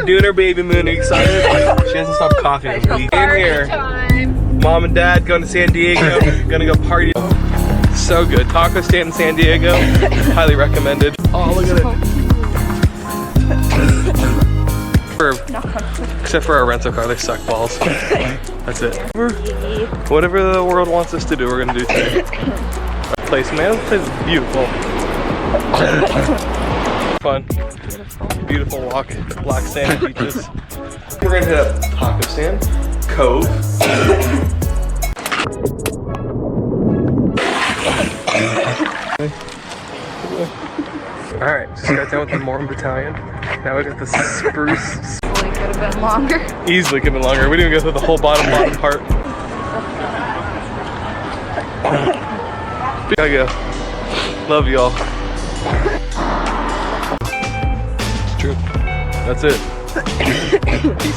doing her baby moon. Excited? She hasn't stopped coughing in a week. In here. Mom and Dad going to San Diego. Gonna go party. So good. Taco stand in San Diego. Highly recommended. Oh, look at it. Except for our rental car, they suck balls. That's it. Whatever the world wants us to do, we're gonna do today. Place, man, this place is beautiful. Fun. Beautiful walk. Black sand beaches. We're gonna hit up Taco Stand, Cove. Alright, just got done with the Mormon Battalion. Now we got the Spruce. Easily could have been longer. Easily could have been longer. We didn't even go through the whole bottom part. Gotta go. Love y'all. True. That's it. Peace.